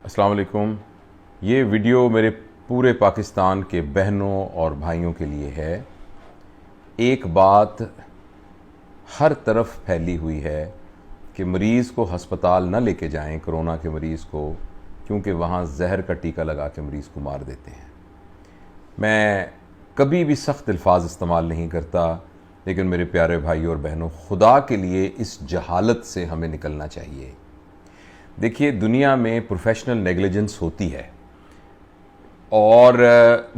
अस्सलाम वालेकुम। ये वीडियो मेरे पूरे पाकिस्तान के बहनों और भाइयों के लिए है। एक बात हर तरफ फैली हुई है कि मरीज़ को हस्पताल न लेके जाएं, कोरोना के मरीज़ को, क्योंकि वहाँ जहर का टीका लगा के मरीज़ को मार देते हैं। मैं कभी भी सख्त अल्फाज इस्तेमाल नहीं करता, लेकिन मेरे प्यारे भाई और बहनों, खुदा के लिए इस जहालत से हमें निकलना चाहिए। देखिए, दुनिया में प्रोफेशनल नेग्लिजेंस होती है और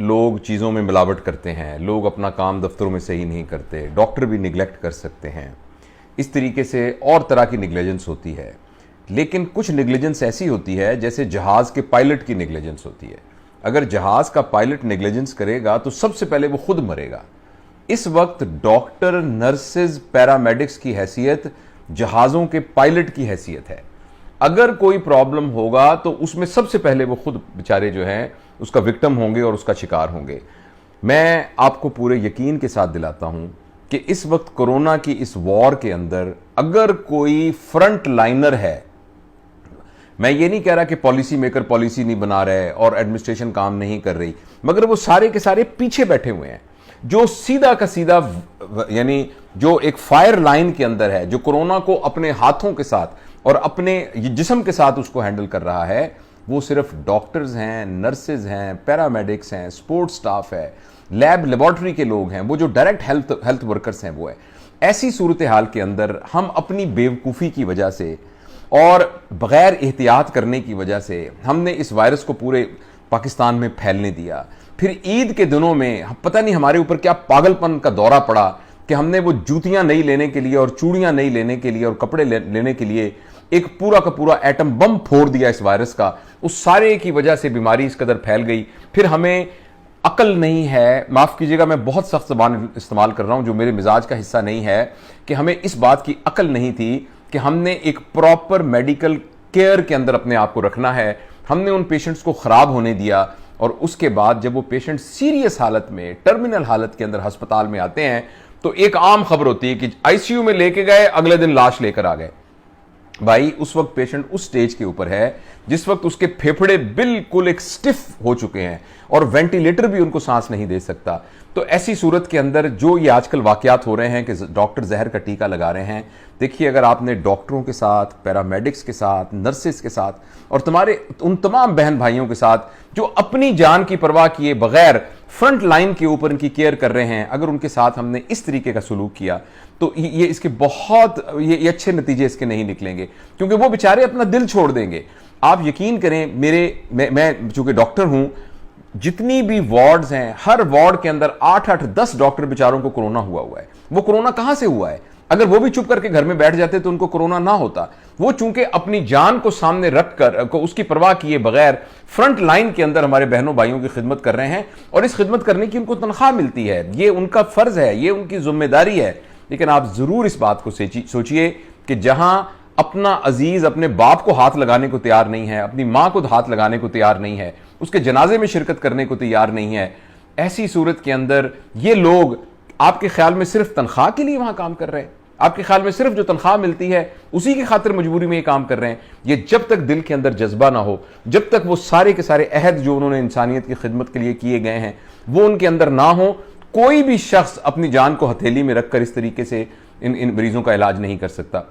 लोग चीज़ों में मिलावट करते हैं, लोग अपना काम दफ्तरों में सही नहीं करते, डॉक्टर भी निगलेक्ट कर सकते हैं, इस तरीके से और तरह की नेग्लिजेंस होती है। लेकिन कुछ नेग्लिजेंस ऐसी होती है जैसे जहाज़ के पायलट की नेग्लिजेंस होती है। अगर जहाज़ का पायलट नेग्लिजेंस करेगा तो सबसे पहले वो खुद मरेगा। इस वक्त डॉक्टर, नर्सेज, पैरामेडिक्स की हैसियत जहाज़ों के पायलट की हैसियत है। अगर कोई प्रॉब्लम होगा तो उसमें सबसे पहले वो खुद बेचारे जो हैं उसका विक्टिम होंगे और उसका शिकार होंगे। मैं आपको पूरे यकीन के साथ दिलाता हूं कि इस वक्त कोरोना की इस वॉर के अंदर अगर कोई फ्रंट लाइनर है, मैं ये नहीं कह रहा कि पॉलिसी मेकर पॉलिसी नहीं बना रहे और एडमिनिस्ट्रेशन काम नहीं कर रही, मगर वो सारे के सारे पीछे बैठे हुए हैं, जो सीधा का सीधा यानी जो एक फायर लाइन के अंदर है, जो कोरोना को अपने हाथों के साथ और अपने जिस्म के साथ उसको हैंडल कर रहा है, वो सिर्फ डॉक्टर्स हैं, नर्सेज हैं, पैरामेडिक्स हैं, सपोर्ट स्टाफ है, लेबॉर्ट्री के लोग हैं, वो जो डायरेक्ट हेल्थ वर्कर्स हैं वो है। ऐसी सूरत हाल के अंदर हम अपनी बेवकूफ़ी की वजह से और बगैर एहतियात करने की वजह से हमने इस वायरस को पूरे पाकिस्तान में फैलने दिया। फिर ईद के दिनों में पता नहीं हमारे ऊपर क्या पागलपन का दौरा पड़ा कि हमने वो जूतियां नहीं लेने के लिए और चूड़ियां नहीं लेने के लिए और कपड़े लेने के लिए एक पूरा का पूरा एटम बम फोड़ दिया इस वायरस का। उस सारे की वजह से बीमारी इस कदर फैल गई। फिर हमें अकल नहीं है, माफ कीजिएगा मैं बहुत सख्त ज़बान इस्तेमाल कर रहा हूं जो मेरे मिजाज का हिस्सा नहीं है, कि हमें इस बात की अकल नहीं थी कि हमने एक प्रॉपर मेडिकल केयर के अंदर अपने आप को रखना है। हमने उन पेशेंट्स को खराब होने दिया और उसके बाद जब वो पेशेंट सीरियस हालत में, टर्मिनल हालत के अंदर अस्पताल में आते हैं तो एक आम खबर होती है कि आईसीयू में लेके गए, अगले दिन लाश लेकर आ गए। भाई, उस वक्त पेशेंट उस स्टेज के ऊपर है जिस वक्त उसके फेफड़े बिल्कुल एक स्टिफ हो चुके हैं और वेंटिलेटर भी उनको सांस नहीं दे सकता। तो ऐसी सूरत के अंदर जो ये आजकल वाकयात हो रहे हैं कि डॉक्टर जहर का टीका लगा रहे हैं, देखिए, अगर आपने डॉक्टरों के साथ, पैरामेडिक्स के साथ, नर्सेस के साथ और तुम्हारे उन तमाम बहन भाइयों के साथ जो अपनी जान की परवाह किए बगैर फ्रंट लाइन के ऊपर इनकी केयर कर रहे हैं, अगर उनके साथ हमने इस तरीके का सलूक किया तो ये इसके बहुत ये अच्छे नतीजे इसके नहीं निकलेंगे, क्योंकि वो बेचारे अपना दिल छोड़ देंगे। आप यकीन करें, मैं चूंकि डॉक्टर हूं, जितनी भी वार्ड्स हैं, हर वार्ड के अंदर 8-8, 10 डॉक्टर बेचारों को कोरोना हुआ है। वो कोरोना कहां से हुआ है? अगर वो भी चुप करके घर में बैठ जाते तो उनको कोरोना ना होता। वो चूंकि अपनी जान को सामने रखकर उसकी परवाह किए बगैर फ्रंट लाइन के अंदर हमारे बहनों भाइयों की खिदमत कर रहे हैं और इस खिदमत करने की उनको तनख्वाह मिलती है। ये उनका फर्ज है, ये उनकी जिम्मेदारी है। लेकिन आप जरूर इस बात को सोचिए कि जहां अपना अजीज अपने बाप को हाथ लगाने को तैयार नहीं है, अपनी मां को हाथ लगाने को तैयार नहीं है, उसके जनाजे में शिरकत करने को तैयार नहीं है, ऐसी सूरत के अंदर ये लोग आपके ख्याल में सिर्फ तनख्वाह के लिए वहां काम कर रहे हैं? आपके ख्याल में सिर्फ जो तनख्वाह मिलती है उसी की खातिर मजबूरी में ये काम कर रहे हैं? ये जब तक दिल के अंदर जज्बा ना हो, जब तक वो सारे के सारे अहद जो उन्होंने इंसानियत की खिदमत के लिए किए गए हैं वो उनके अंदर ना हो, कोई भी शख्स अपनी जान को हथेली में रखकर इस तरीके से इन मरीजों का इलाज नहीं कर सकता।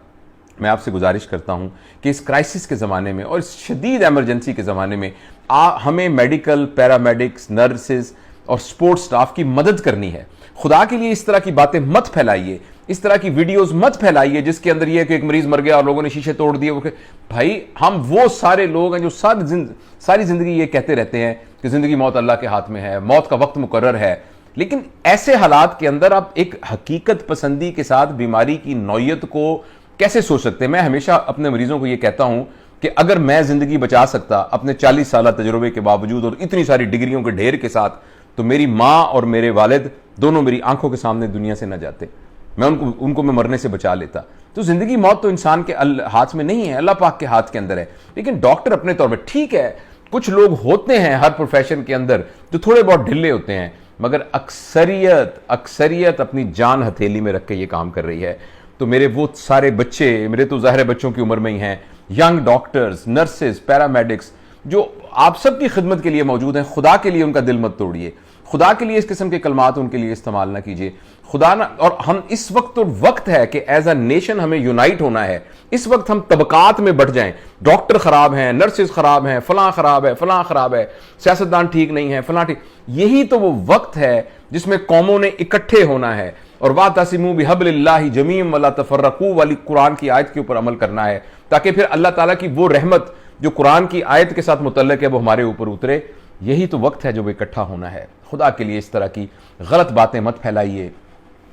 मैं आपसे गुजारिश करता हूं कि इस क्राइसिस के ज़माने में और इस शदीद एमरजेंसी के ज़माने में हमें मेडिकल, पैरामेडिक्स, नर्सेज और सपोर्ट स्टाफ की मदद करनी है। खुदा के लिए इस तरह की बातें मत फैलाइए, इस तरह की वीडियोस मत फैलाइए जिसके अंदर यह कि एक मरीज मर गया और लोगों ने शीशे तोड़ दिए। भाई, हम वो सारे लोग हैं जो सारी जिंदगी ये कहते रहते हैं कि जिंदगी मौत अल्लाह के हाथ में है, मौत का वक्त मुकर्रर है। लेकिन ऐसे हालात के अंदर आप एक हकीकत पसंदी के साथ बीमारी की नौयत को कैसे सोच सकते हैं? मैं हमेशा अपने मरीजों को यह कहता हूं कि अगर मैं जिंदगी बचा सकता अपने 40 साल तजुर्बे के बावजूद और इतनी सारी डिग्रियों के ढेर के साथ, तो मेरी मां और मेरे वालिद दोनों मेरी आंखों के सामने दुनिया से न जाते, मैं उनको मैं मरने से बचा लेता। तो जिंदगी मौत तो इंसान के हाथ में नहीं है, अल्लाह पाक के हाथ के अंदर है। लेकिन डॉक्टर अपने तौर पर, ठीक है, कुछ लोग होते हैं हर प्रोफेशन के अंदर जो थोड़े बहुत ढिल्ले होते हैं, मगर अक्सरियत अपनी जान हथेली में रख के ये काम कर रही है। तो मेरे वो सारे बच्चे, मेरे तो ज़ाहिर बच्चों की उम्र में ही हैं, यंग डॉक्टर्स, नर्सेज, पैरामेडिक्स, जो आप सबकी खिदमत के लिए मौजूद हैं, खुदा के लिए उनका दिल मत तोड़िए, खुदा के लिए इस किस्म के कलमात उनके लिए इस्तेमाल ना कीजिए। खुदा ना, और हम इस वक्त तो वक्त है कि एज अ नेशन हमें यूनाइट होना है। इस वक्त हम तबकात में बढ़ जाएं, डॉक्टर खराब हैं, नर्सेज खराब हैं, फलां खराब है, फलां खराब है, सियासतदान ठीक नहीं है, फलां ठीक, यही तो वो वक्त है जिसमें कौमों ने इकट्ठे होना है और वातसिमू बिहब्लिल्लाहि जमीअन वला तफर्रकू वाली कुरान की आयत के ऊपर अमल करना है, ताकि फिर अल्लाह ताला की वो रहमत जो कुरान की आयत के साथ मुतल्लक है वो हमारे ऊपर उतरे। यही तो वक्त है जो इकट्ठा होना है। खुदा के लिए इस तरह की गलत बातें मत फैलाइए,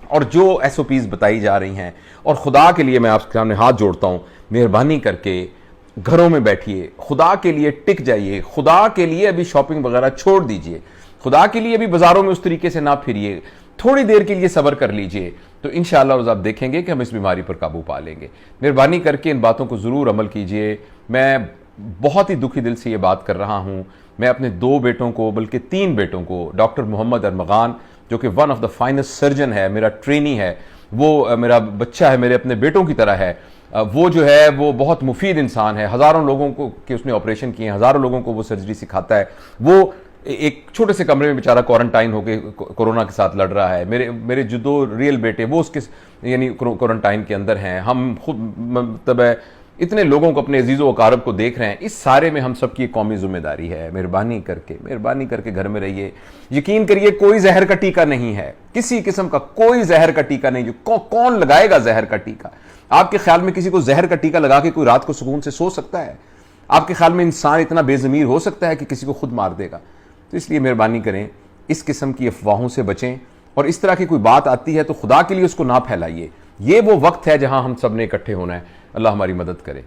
और जो SOPs बताई जा रही हैं, और खुदा के लिए मैं आपके सामने हाथ जोड़ता हूं, मेहरबानी करके घरों में बैठिए, खुदा के लिए टिक जाइए, खुदा के लिए अभी शॉपिंग वगैरह छोड़ दीजिए, खुदा के लिए अभी बाजारों में उस तरीके से ना फिरिए, थोड़ी देर के लिए सब्र कर लीजिए, तो इंशाअल्लाह आप देखेंगे कि हम इस बीमारी पर काबू पा लेंगे। मेहरबानी करके इन बातों को ज़रूर अमल कीजिए। मैं बहुत ही दुखी दिल से ये बात कर रहा हूँ। मैं अपने 2 बेटों को, बल्कि 3 बेटों को, डॉक्टर मोहम्मद अरमगान जो कि one of the finest surgeon है, मेरा ट्रेनी है, वो मेरा बच्चा है, मेरे अपने बेटों की तरह है, वो जो है वो बहुत मुफीद इंसान है, हज़ारों लोगों को के उसने ऑपरेशन किए हैं, हज़ारों लोगों को वो सर्जरी सिखाता है। वो एक छोटे से कमरे में बेचारा क्वारंटाइन होकर कोरोना के साथ लड़ रहा है। मेरे जो 2 रियल बेटे वो उसके यानी क्वारंटाइन के अंदर हैं। हम खुद मतलब इतने लोगों को, अपने अजीज़ो अकारब को देख रहे हैं। इस सारे में हम सबकी एक कौमी जिम्मेदारी है। मेहरबानी करके घर में रहिए। यकीन करिए कोई जहर का टीका नहीं है, किसी किस्म का कोई जहर का टीका नहीं। जो कौन लगाएगा जहर का टीका? आपके ख्याल में किसी को जहर का टीका लगा के कोई रात को सुकून से सो सकता है? आपके ख्याल में इंसान इतना बेजमीर हो सकता है कि किसी को खुद मार देगा? तो इसलिए मेहरबानी करें, इस किस्म की अफवाहों से बचें, और इस तरह की कोई बात आती है तो खुदा के लिए उसको ना फैलाइए। ये वो वक्त है जहां हम सब ने इकट्ठे होना है। अल्लाह हमारी मदद करे।